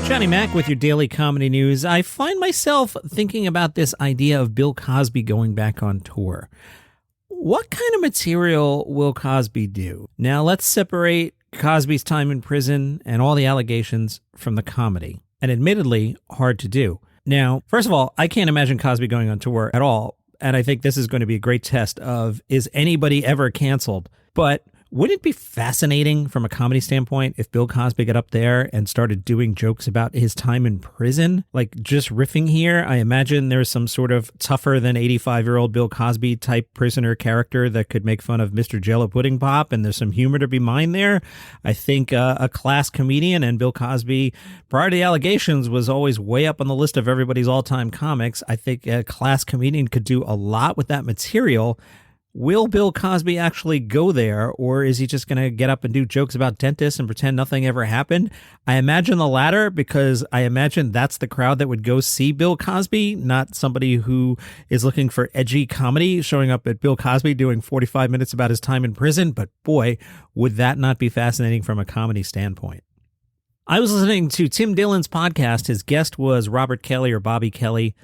Johnny Mac with your daily comedy news. I find myself thinking about this idea of Bill Cosby going back on tour. What kind of material will Cosby do? Now, let's separate Cosby's time in prison and all the allegations from the comedy. And admittedly, hard to do. Now, first of all, I can't imagine Cosby going on tour at all. And I think this is going to be a great test of, is anybody ever canceled? But wouldn't it be fascinating from a comedy standpoint if Bill Cosby got up there and started doing jokes about his time in prison? Like, just riffing here, I imagine there's some sort of tougher than 85-year-old Bill Cosby type prisoner character that could make fun of Mr. Jello Pudding Pop, and there's some humor to be mined there. I think a class comedian, and Bill Cosby, prior to the allegations, was always way up on the list of everybody's all-time comics. I think a class comedian could do a lot with that material. Will Bill Cosby actually go there, or is he just going to get up and do jokes about dentists and pretend nothing ever happened? I imagine the latter, because I imagine that's the crowd that would go see Bill Cosby, not somebody who is looking for edgy comedy showing up at Bill Cosby doing 45 minutes about his time in prison. But boy, would that not be fascinating from a comedy standpoint. I was listening to Tim Dillon's podcast. His guest was Robert Kelly or Bobby Kelly.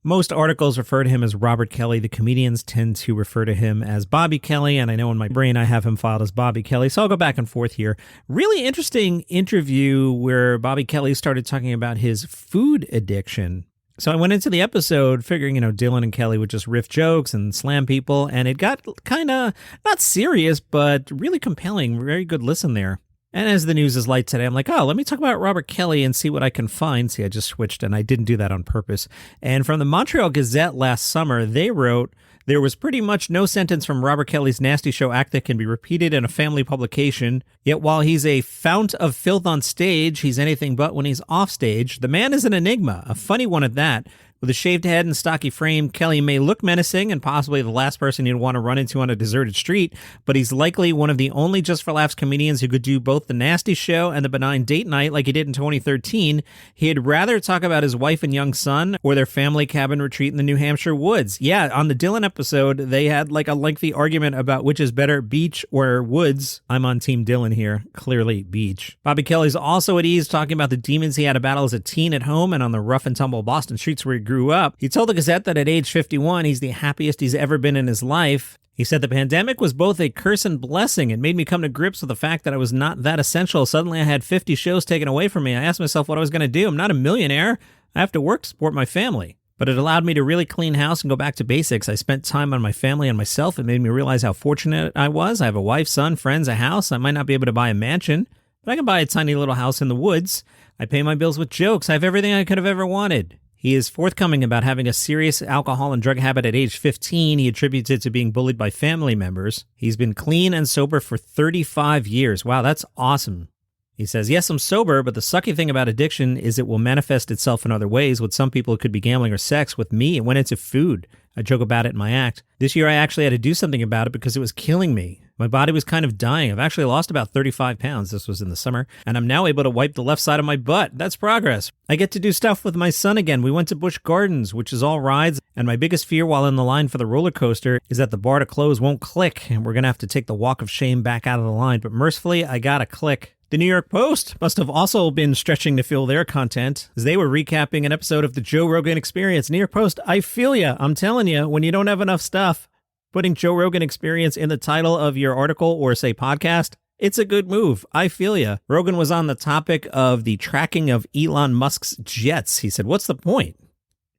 Most articles refer to him as Robert Kelly. The comedians tend to refer to him as Bobby Kelly, and I know in my brain I have him filed as Bobby Kelly, so I'll go back and forth here. Really interesting interview where Bobby Kelly started talking about his food addiction. So I went into the episode figuring, Dillon and Kelly would just riff jokes and slam people, and it got kind of, not serious, but really compelling. Very good listen there. And as the news is light today, I'm like, let me talk about Robert Kelly and see what I can find. See, I just switched, and I didn't do that on purpose. And from the Montreal Gazette last summer, they wrote, there was pretty much no sentence from Robert Kelly's nasty show act that can be repeated in a family publication. Yet while he's a fount of filth on stage, he's anything but when he's off stage. The man is an enigma, a funny one at that. With a shaved head and stocky frame, Kelly may look menacing and possibly the last person you'd want to run into on a deserted street, but he's likely one of the only Just for Laughs comedians who could do both the nasty show and the benign date night like he did in 2013. He'd rather talk about his wife and young son or their family cabin retreat in the New Hampshire woods. Yeah, on the Dillon episode, they had like a lengthy argument about which is better, beach or woods. I'm on Team Dillon here. Clearly, beach. Bobby Kelly's also at ease talking about the demons he had to battle as a teen at home and on the rough and tumble Boston streets where he grew up. He told the Gazette that at age 51, he's the happiest he's ever been in his life. He said the pandemic was both a curse and blessing. It made me come to grips with the fact that I was not that essential. Suddenly I had 50 shows taken away from me. I asked myself what I was going to do. I'm not a millionaire. I have to work to support my family. But it allowed me to really clean house and go back to basics. I spent time on my family and myself. It made me realize how fortunate I was. I have a wife, son, friends, a house. I might not be able to buy a mansion, but I can buy a tiny little house in the woods. I pay my bills with jokes. I have everything I could have ever wanted. He is forthcoming about having a serious alcohol and drug habit at age 15. He attributes it to being bullied by family members. He's been clean and sober for 35 years. Wow, that's awesome. He says, yes, I'm sober, but the sucky thing about addiction is it will manifest itself in other ways. With some people, it could be gambling or sex. With me, it went into food. I joke about it in my act. This year, I actually had to do something about it because it was killing me. My body was kind of dying. I've actually lost about 35 pounds. This was in the summer. And I'm now able to wipe the left side of my butt. That's progress. I get to do stuff with my son again. We went to Busch Gardens, which is all rides. And my biggest fear while in the line for the roller coaster is that the bar to close won't click. And we're going to have to take the walk of shame back out of the line. But mercifully, I got a click. The New York Post must have also been stretching to fill their content as they were recapping an episode of the Joe Rogan Experience. New York Post, I feel ya. I'm telling you, when you don't have enough stuff, putting Joe Rogan Experience in the title of your article or say podcast, it's a good move. I feel ya. Rogan was on the topic of the tracking of Elon Musk's jets. He said, what's the point?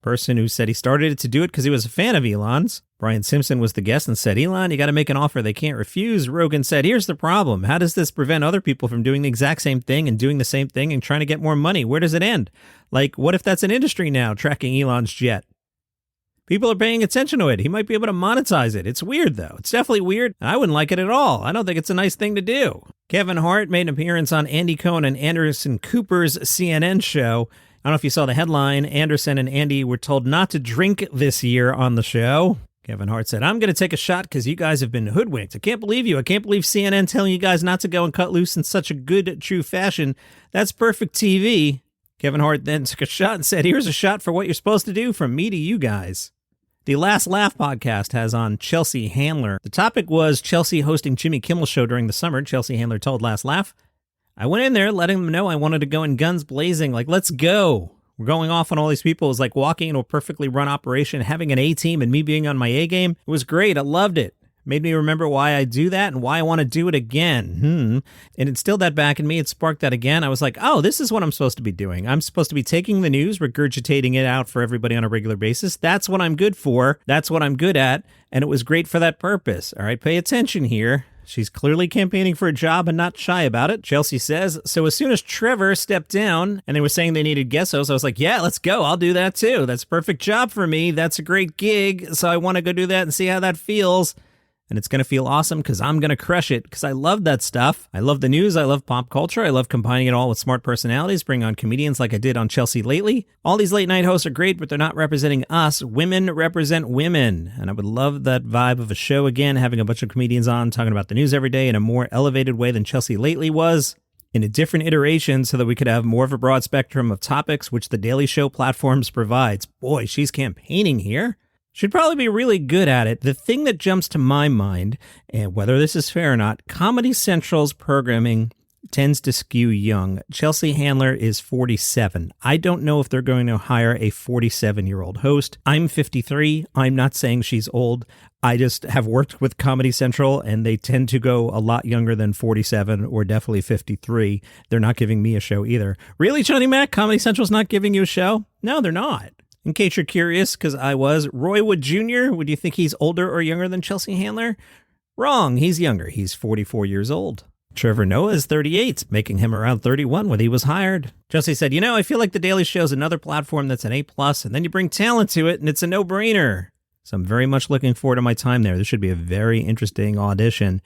Person who said he started it to do it because he was a fan of Elon's. Brian Simpson was the guest and said, Elon, you got to make an offer they can't refuse. Rogan said, here's the problem. How does this prevent other people from doing the exact same thing and doing the same thing and trying to get more money? Where does it end? Like, what if that's an industry now, tracking Elon's jet? People are paying attention to it. He might be able to monetize it. It's weird, though. It's definitely weird. I wouldn't like it at all. I don't think it's a nice thing to do. Kevin Hart made an appearance on Andy Cohen and Anderson Cooper's CNN show. I don't know if you saw the headline. Anderson and Andy were told not to drink this year on the show. Kevin Hart said, I'm going to take a shot because you guys have been hoodwinked. I can't believe you. I can't believe CNN telling you guys not to go and cut loose in such a good, true fashion. That's perfect TV. Kevin Hart then took a shot and said, here's a shot for what you're supposed to do from me to you guys. The Last Laugh podcast has on Chelsea Handler. The topic was Chelsea hosting Jimmy Kimmel's show during the summer. Chelsea Handler told Last Laugh, I went in there letting them know I wanted to go in guns blazing, like, let's go. We're going off on all these people. It was like walking into a perfectly run operation, having an A team and me being on my A game. It was great. I loved it. Made me remember why I do that and why I want to do it again. And it instilled that back in me. It sparked that again. I was like, oh, this is what I'm supposed to be doing. I'm supposed to be taking the news, regurgitating it out for everybody on a regular basis. That's what I'm good for. That's what I'm good at. And it was great for that purpose. All right, pay attention here. She's clearly campaigning for a job and not shy about it, Chelsea says. So as soon as Trevor stepped down and they were saying they needed guest hosts, I was like, yeah, let's go. I'll do that too. That's a perfect job for me. That's a great gig. So I want to go do that and see how that feels. And it's going to feel awesome because I'm going to crush it because I love that stuff. I love the news. I love pop culture. I love combining it all with smart personalities, bring on comedians like I did on Chelsea lately. All these late night hosts are great, but they're not representing us. Women represent women. And I would love that vibe of a show again, having a bunch of comedians on talking about the news every day in a more elevated way than Chelsea lately was, in a different iteration so that we could have more of a broad spectrum of topics, which the Daily Show platforms provides. Boy, she's campaigning here. Should probably be really good at it. The thing that jumps to my mind, and whether this is fair or not, Comedy Central's programming tends to skew young. Chelsea Handler is 47. I don't know if they're going to hire a 47-year-old host. I'm 53. I'm not saying she's old. I just have worked with Comedy Central, and they tend to go a lot younger than 47 or definitely 53. They're not giving me a show either. Really, Johnny Mac? Comedy Central's not giving you a show? No, they're not. In case you're curious, because I was, Roy Wood Jr., would you think he's older or younger than Chelsea Handler? Wrong, he's younger. He's 44 years old. Trevor Noah is 38, making him around 31 when he was hired. Chelsea said, I feel like The Daily Show is another platform that's an A+, and then you bring talent to it, and it's a no-brainer. So I'm very much looking forward to my time there. This should be a very interesting audition.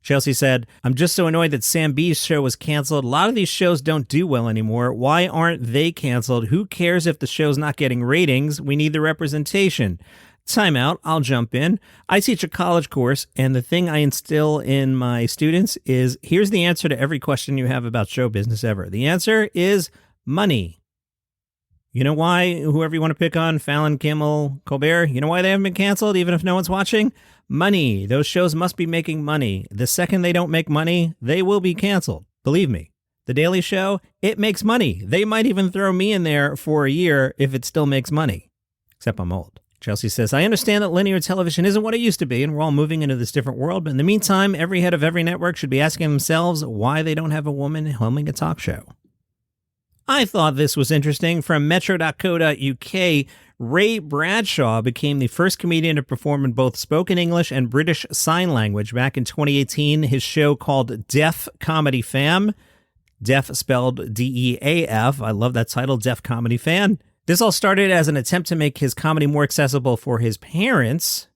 Chelsea said, I'm just so annoyed that Sam B's show was canceled. A lot of these shows don't do well anymore. Why aren't they canceled? Who cares if the show's not getting ratings? We need the representation. Time out. I'll jump in. I teach a college course, and the thing I instill in my students is, here's the answer to every question you have about show business ever. The answer is money. You know why, whoever you want to pick on, Fallon, Kimmel, Colbert, you know why they haven't been canceled, even if no one's watching? Money. Those shows must be making money. The second they don't make money, they will be canceled. Believe me. The Daily Show, it makes money. They might even throw me in there for a year if it still makes money. Except I'm old. Chelsea says, I understand that linear television isn't what it used to be, and we're all moving into this different world. But in the meantime, every head of every network should be asking themselves why they don't have a woman helming a talk show. I thought this was interesting. From metro.co.uk, Ray Bradshaw became the first comedian to perform in both spoken English and British Sign Language back in 2018. His show called Deaf Comedy Fam. Deaf spelled D-E-A-F. I love that title, Deaf Comedy Fan. This all started as an attempt to make his comedy more accessible for his parents.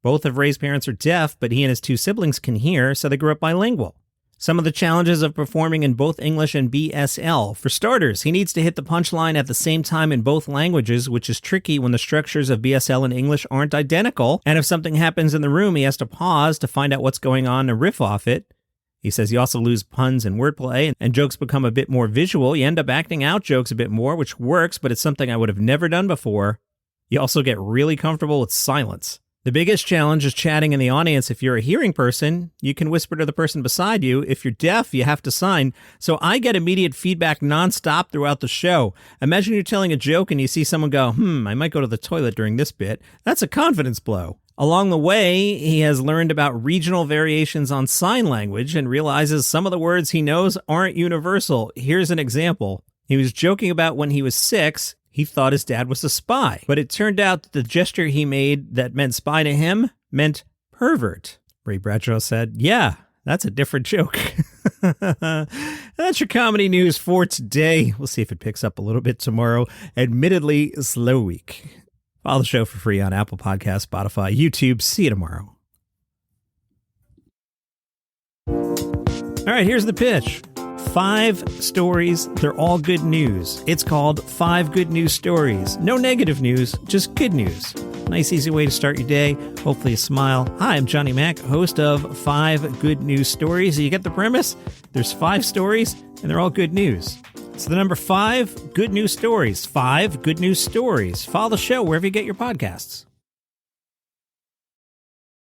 Both of Ray's parents are deaf, but he and his two siblings can hear, so they grew up bilingual. Some of the challenges of performing in both English and BSL. For starters, he needs to hit the punchline at the same time in both languages, which is tricky when the structures of BSL and English aren't identical. And if something happens in the room, he has to pause to find out what's going on and riff off it. He says you also lose puns and wordplay, and jokes become a bit more visual. You end up acting out jokes a bit more, which works, but it's something I would have never done before. You also get really comfortable with silence. The biggest challenge is chatting in the audience. If you're a hearing person, you can whisper to the person beside you. If you're deaf, you have to sign. So I get immediate feedback nonstop throughout the show. Imagine you're telling a joke and you see someone go, I might go to the toilet during this bit. That's a confidence blow. Along the way, he has learned about regional variations on sign language and realizes some of the words he knows aren't universal. Here's an example. He was joking about when he was 6, he thought his dad was a spy, but it turned out that the gesture he made that meant spy to him meant pervert. Ray Bradshaw said, yeah, that's a different joke. That's your comedy news for today. We'll see if it picks up a little bit tomorrow. Admittedly, slow week. Follow the show for free on Apple Podcasts, Spotify, YouTube. See you tomorrow. All right, here's the pitch. 5 stories. They're all good news. It's called 5 Good News Stories. No negative news, just good news. Nice, easy way to start your day. Hopefully a smile. Hi, I'm Johnny Mac, host of 5 Good News Stories. You get the premise? There's 5 stories, and they're all good news. It's the number 5 Good News Stories. 5 Good News Stories. Follow the show wherever you get your podcasts.